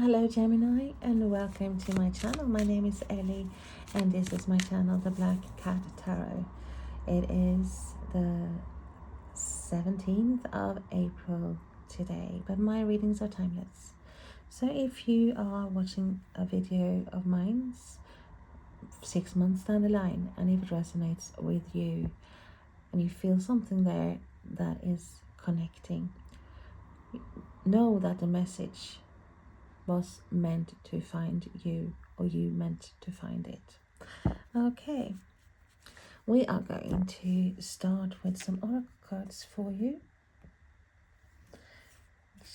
Hello Gemini, and welcome to my channel. My name is Ellie and this is my channel, The Black Cat Tarot. It is the 17th of April today, but my readings are timeless. So if you are watching a video of mine 6 months down the line, and if it resonates with you and you feel something there that is connecting, know that the message was meant to find you, or you meant to find it. Okay, we are going to start with some oracle cards for you.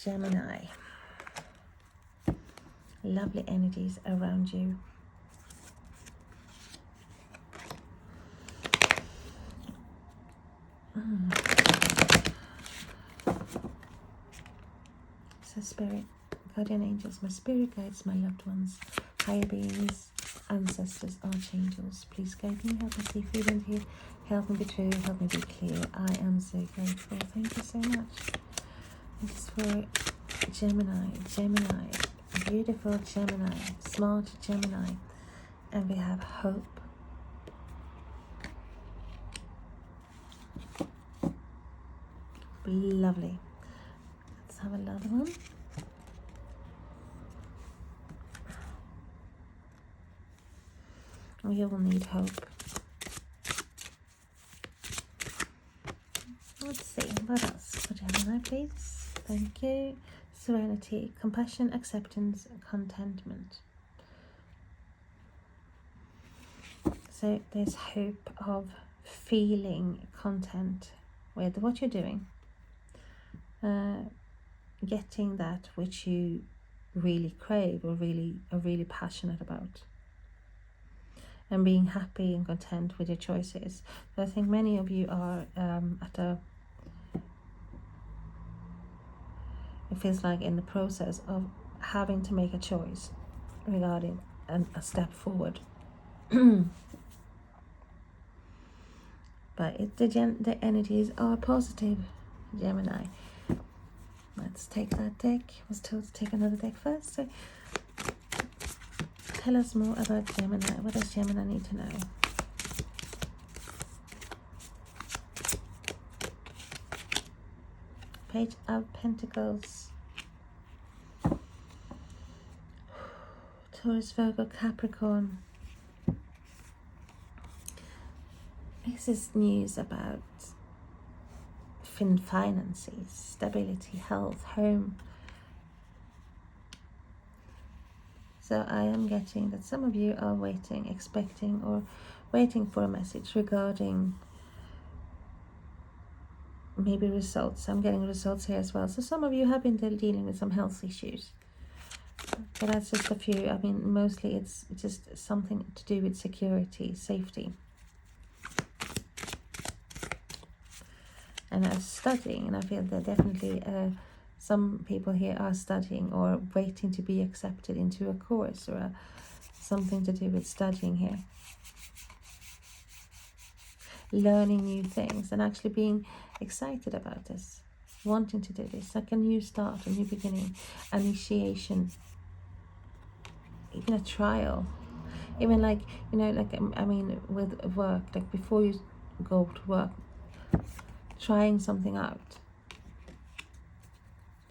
Gemini, lovely energies around you. So spirit, guardian angels, my spirit guides, my loved ones, higher beings, ancestors, archangels, please guide me, help me see, feel and hear, help me be true, help me be clear. I am so grateful. Thank you so much. This is for Gemini, beautiful Gemini, smart Gemini, and we have hope. Lovely. Let's have another one. We all need hope. Let's see, what else for Gemini, please? Thank you. Serenity, compassion, acceptance, contentment. So there's hope of feeling content with what you're doing. Getting that which you really crave or are really passionate about. And being happy and content with your choices. So I think many of you are it feels like in the process of having to make a choice regarding a step forward. But the energies are positive, Gemini. Let's take that deck. I was told to take another deck first. So tell us more about Gemini. What does Gemini need to know? Page of Pentacles. Taurus, Virgo, Capricorn. This is news about finances, stability, health, home. So I am getting that some of you are waiting, expecting, or waiting for a message regarding maybe results. I'm getting results here as well. So some of you have been dealing with some health issues. But that's just a few. I mean, mostly it's just something to do with security, safety. And I'm studying, and I feel that definitely some people here are studying or waiting to be accepted into a course or something to do with studying here. Learning new things and actually being excited about this, wanting to do this, like a new start, a new beginning, initiation, even a trial, even like, you know, like, I mean, with work, like before you go to work, trying something out.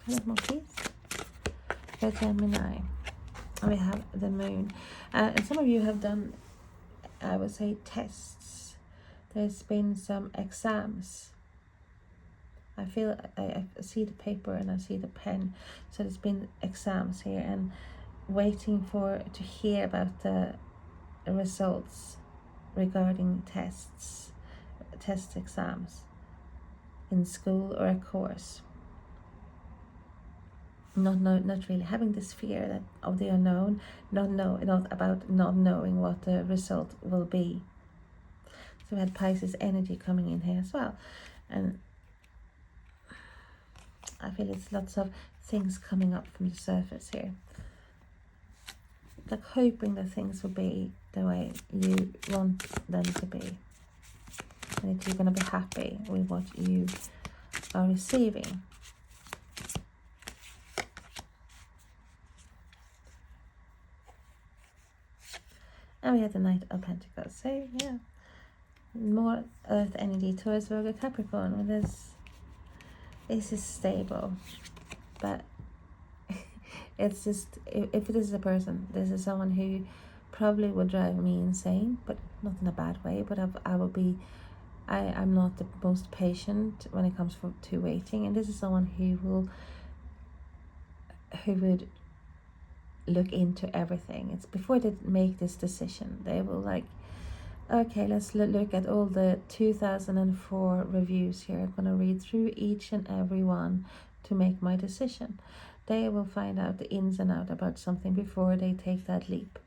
Tell us more, please. For Gemini, we have the moon. And some of you have done, I would say, tests. There's been some exams. I feel, I see the paper and I see the pen. So there's been exams here and waiting to hear about the results regarding test exams in school or a course. Not really having this fear that of the unknown, not knowing what the result will be. So we had Pisces energy coming in here as well, and I feel it's lots of things coming up from the surface here, like hoping that things will be the way you want them to be, and that you're going to be happy with what you are receiving. And we have the Knight of Pentacles. So yeah, more Earth energy towards Virgo Capricorn. With this is stable, but it's just, if this is a person, this is someone who probably would drive me insane, but not in a bad way. But I will be, I'm not the most patient when it comes to waiting, and this is someone who would look into everything. It's before they make this decision, they will like, okay, let's look at all the 2004 reviews here. I'm going to read through each and every one to make my decision. They will find out the ins and outs about something before they take that leap,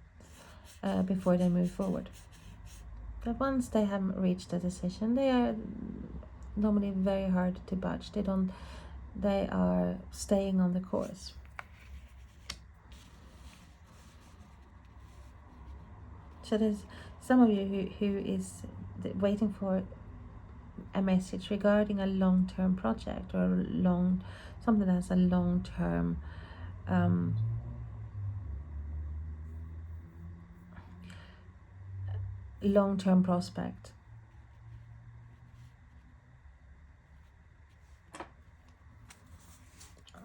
before they move forward. But once they have reached a decision, they are normally very hard to budge. They are staying on the course. So there's some of you who is waiting for a message regarding a long-term project, or something that has a long-term prospect.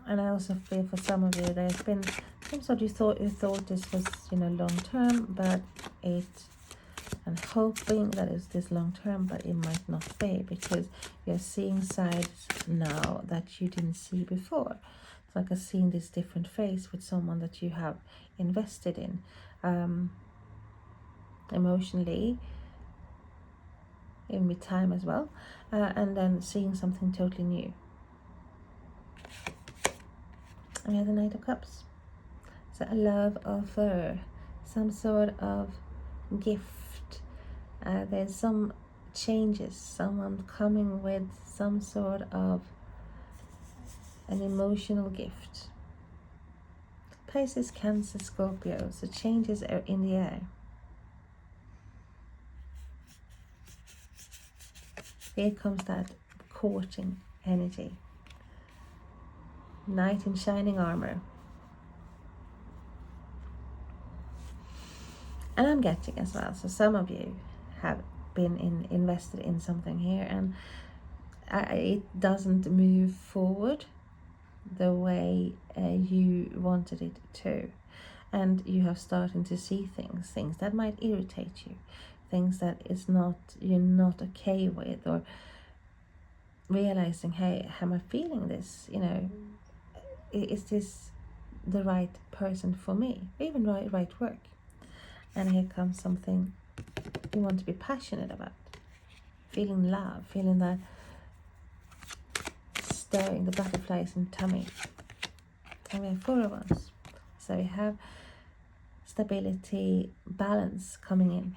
And I also feel for some of you there's been some sort, you thought this was long term, but and hoping that it's this long term, but it might not be, because you're seeing sides now that you didn't see before. It's like seeing this different phase with someone that you have invested in emotionally, even with time as well, and then seeing something totally new. And we have the Knight of Cups. So a love offer, some sort of gift. There's some changes, someone coming with some sort of an emotional gift. Pisces, Cancer, Scorpio, so changes are in the air. Here comes that courting energy. Knight in shining armor. And I'm getting as well, so some of you have been invested in something here, and it doesn't move forward the way you wanted it to, and you have started to see things that might irritate you, things that you're not okay with, or realizing, hey, am I feeling this? Is this the right person for me? Even right work. And here comes something you want to be passionate about. Feeling love, feeling that stirring, the butterflies in tummy. And we have 4 of Wands. So we have stability, balance coming in.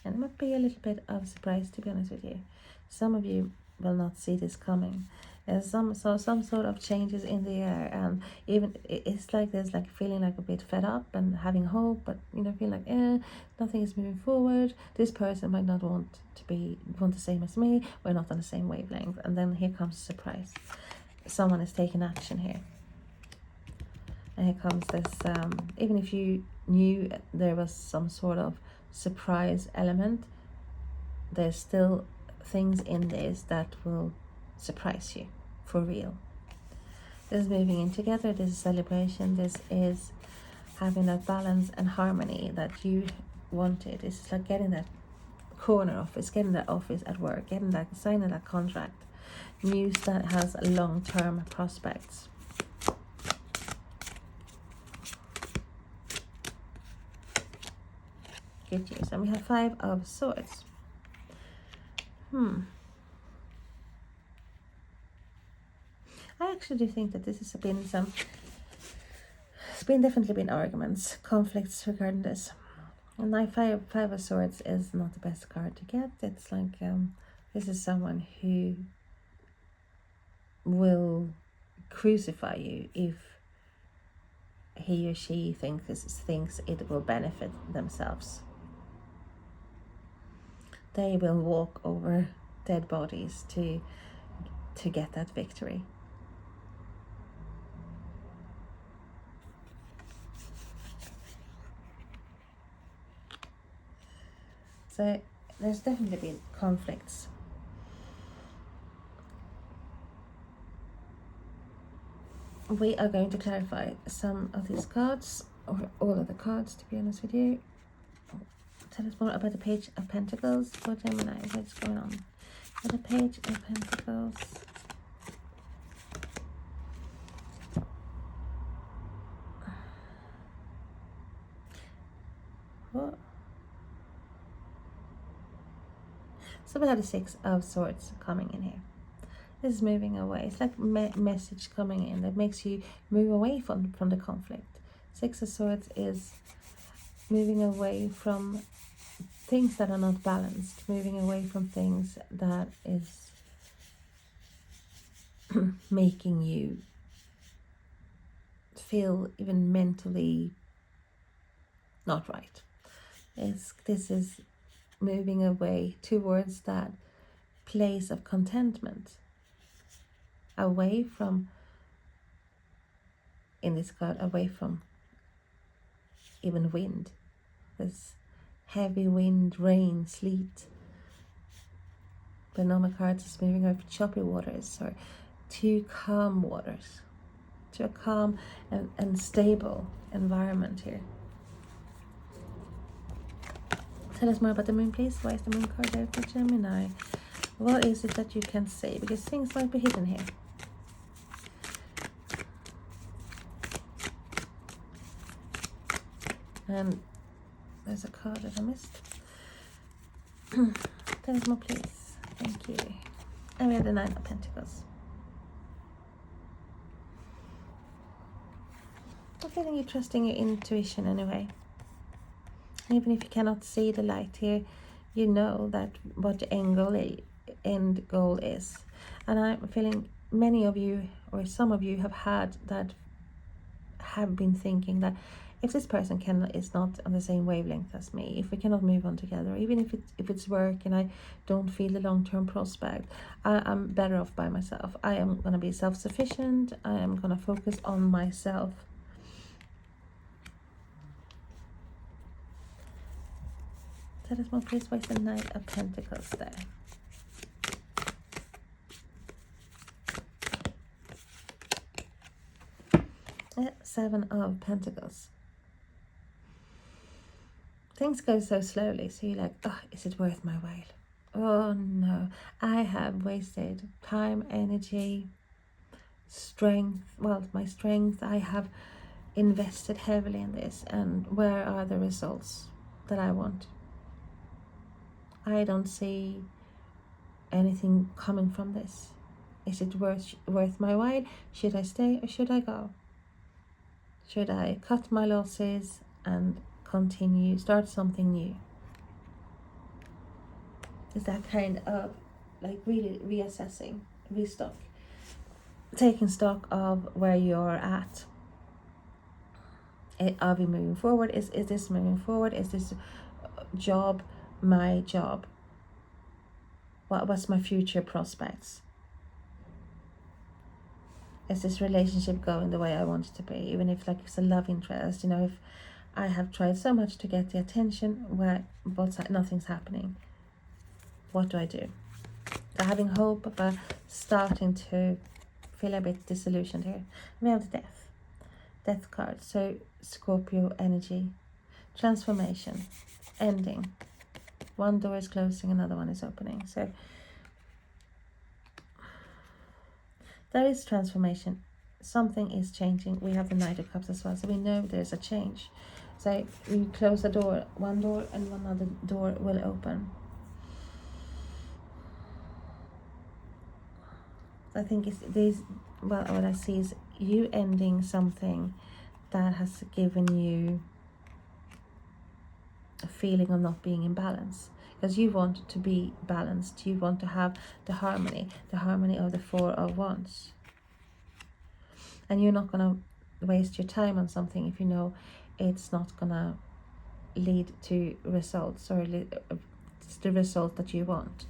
And it might be a little bit of a surprise, to be honest with you. Some of you will not see this coming. There's some sort of changes in the air, and even it's like there's like feeling like a bit fed up and having hope, but feeling like nothing is moving forward. This person might not want the same as me. We're not on the same wavelength, and then here comes a surprise. Someone is taking action here, and here comes this. Even if you knew there was some sort of surprise element, there's still things in this that will surprise you for real. This is moving in together. This is celebration. This is having that balance and harmony that you wanted. It's like getting that corner office, getting that office at work, signing that contract, news that has long-term prospects. Good news. And we have 5 of Swords. I actually do think that this has been definitely been arguments, conflicts regarding this. And my 5 of Swords is not the best card to get. It's like this is someone who will crucify you if he or she thinks it will benefit themselves. They will walk over dead bodies to get that victory. So there's definitely been conflicts. We are going to clarify some of these cards, or all of the cards, to be honest with you. Tell us more about the Page of Pentacles for Gemini. What's going on with the Page of Pentacles? What? So we have the Six of Swords coming in here. This is moving away. It's like message coming in that makes you move away from the conflict. Six of Swords is moving away from things that are not balanced, moving away from things that is making you feel even mentally not right. This is moving away towards that place of contentment, away from, in this card, away from even wind. There's heavy wind, rain, sleet. The normal cards is moving over choppy waters, or to calm waters, to a calm and stable environment here. Tell us more about the moon, please. Why is the moon card there for Gemini? What is it that you can say? Because things might be hidden here. And there's a card that I missed. Tell us more, please. Thank you. And we have the Nine of Pentacles. I'm feeling you trusting your intuition anyway. Even if you cannot see the light here, you know that what the end goal is. And I'm feeling many of you, or some of you, have been thinking that if this person is not on the same wavelength as me, if we cannot move on together, even if it's work and I don't feel the long-term prospect, I'm better off by myself. I am going to be self-sufficient. I am going to focus on myself. Tell us more, please. Why is the Knight of Pentacles there? Seven of Pentacles. Things go so slowly, so you're like, oh, is it worth my while? Oh no, I have wasted time, energy, strength. Well, my strength, I have invested heavily in this, and where are the results that I want? I don't see anything coming from this. Is it worth my while? Should I stay or should I go? Should I cut my losses and continue, start something new? Is that kind of like really reassessing, taking stock of where you're at. Are we moving forward? Is this moving forward? Is this job my job? What's my future prospects? Is this relationship going the way I want it to be? Even if like it's a love interest, you know, if I have tried so much to get the attention but nothing's happening, what do I do? So having hope, but starting to feel a bit disillusioned here. We have the death card. So Scorpio energy, transformation, ending. One door is closing, another one is opening. So there is transformation. Something is changing. We have the Knight of Cups as well, so we know there's a change. So we close a door, one door, and one other door will open. I think it's these. Well, what I see is you ending something that has given you a feeling of not being in balance, because you want to be balanced. You want to have the harmony of the Four of Wands, and you're not gonna waste your time on something if you know it's not gonna lead to results, or it's the result that you want.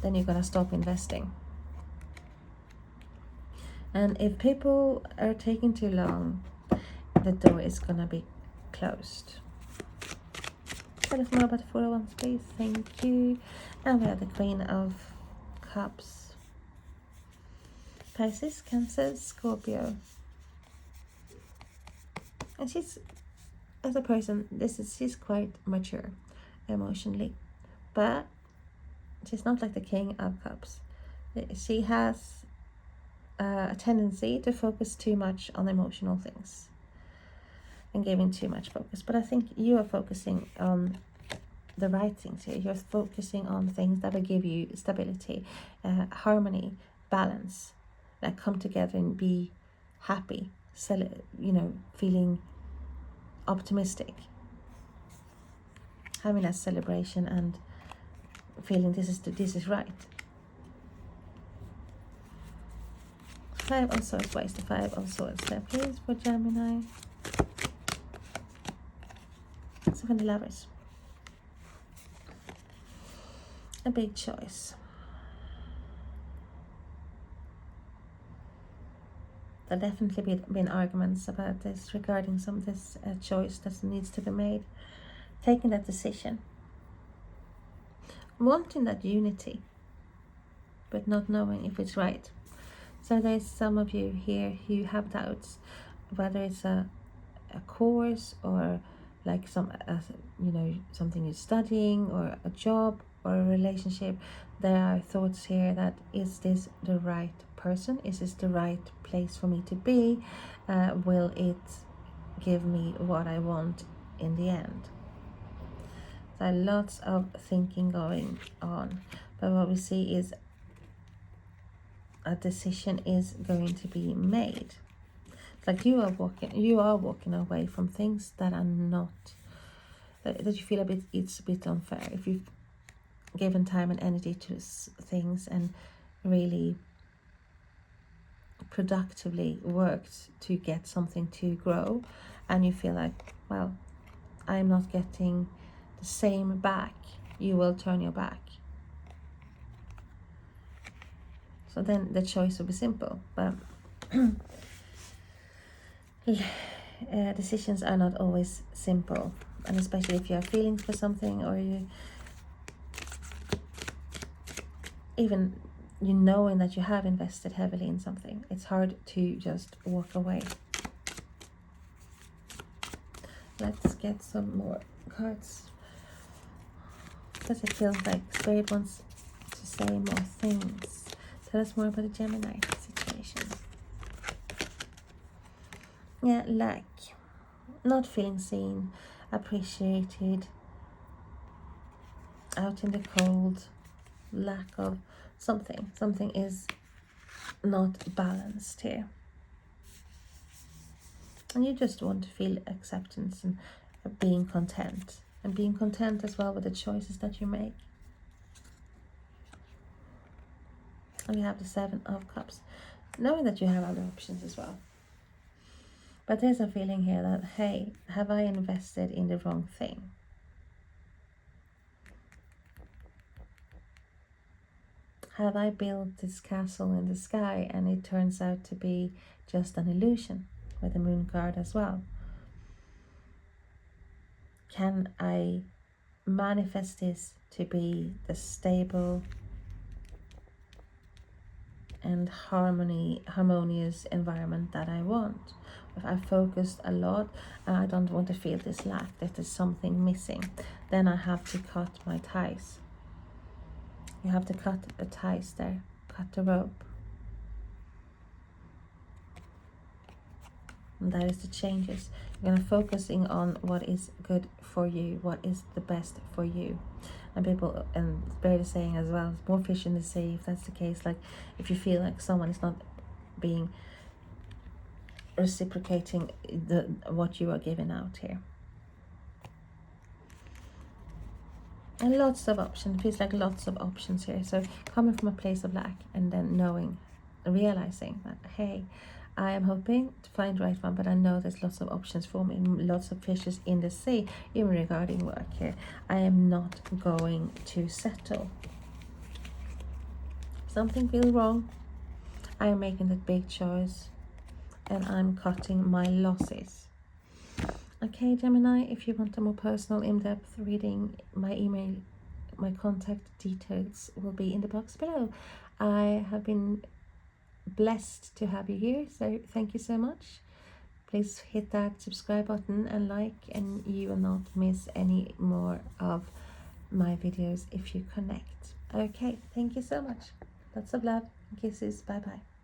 Then you're gonna stop investing. And if people are taking too long, the door is gonna be closed. Tell us more about the 401s, please. Thank you. And we have the Queen of Cups. Pisces, Cancer, Scorpio. And she's, as a person, she's quite mature emotionally, but she's not like the King of Cups. She has a tendency to focus too much on emotional things and giving too much focus. But I think you are focusing on the right things here. You're focusing on things that will give you stability, harmony, balance, that come together and be happy, feeling optimistic, having that celebration and feeling this is right. 5 of Swords. Why is the 5 of Swords there, please, for Gemini? So for the Lovers, a big choice. There'll definitely been arguments about this, regarding some of this choice that needs to be made. Taking that decision, wanting that unity, but not knowing if it's right. So there's some of you here who have doubts, whether it's a course or like something you're studying, or a job or a relationship. There are thoughts here that, is this the right person? Is this the right place for me to be? Will it give me what I want in the end? There are lots of thinking going on, but what we see is a decision is going to be made. It's like you are walking away from things that are not, that you feel it's a bit unfair. If you've given time and energy to things and really productively worked to get something to grow, and you feel like, well, I'm not getting the same back, you will turn your back. So then the choice will be simple, but decisions are not always simple, and especially if you have feelings for something, or you knowing that you have invested heavily in something, it's hard to just walk away. Let's get some more cards, because it feels like Spirit wants to say more things. Tell us more about the Gemini situation. Yeah, lack, not feeling seen, appreciated, out in the cold, lack of something. Something is not balanced here. And you just want to feel acceptance and being content. And being content as well with the choices that you make. And we have the 7 of Cups. Knowing that you have other options as well. But there's a feeling here that, hey, have I invested in the wrong thing? Have I built this castle in the sky and it turns out to be just an illusion, with the Moon card as well? Can I manifest this to be the stable and harmonious environment that I want? If I focused a lot and I don't want to feel this lack, that there's something missing, then I have to cut my ties. You have to cut the ties there, cut the rope. And that is the changes. You're going to focusing on what is good for you, what is the best for you. And people, and Spirit is saying as well, more fish in the sea, if that's the case. Like if you feel like someone is not being reciprocating what you are giving out here. And lots of options. It feels like lots of options here. So coming from a place of lack, and then knowing, realizing that, hey, I am hoping to find the right one, but I know there's lots of options for me, lots of fishes in the sea, even regarding work here. I am not going to settle. Something feels wrong. I am making that big choice, and I'm cutting my losses. Okay, Gemini, if you want a more personal, in-depth reading, my email, my contact details will be in the box below. I have been blessed to have you here, so thank you so much. Please hit that subscribe button and like, and you will not miss any more of my videos if you connect. Okay, thank you so much. Lots of love and kisses. Bye bye.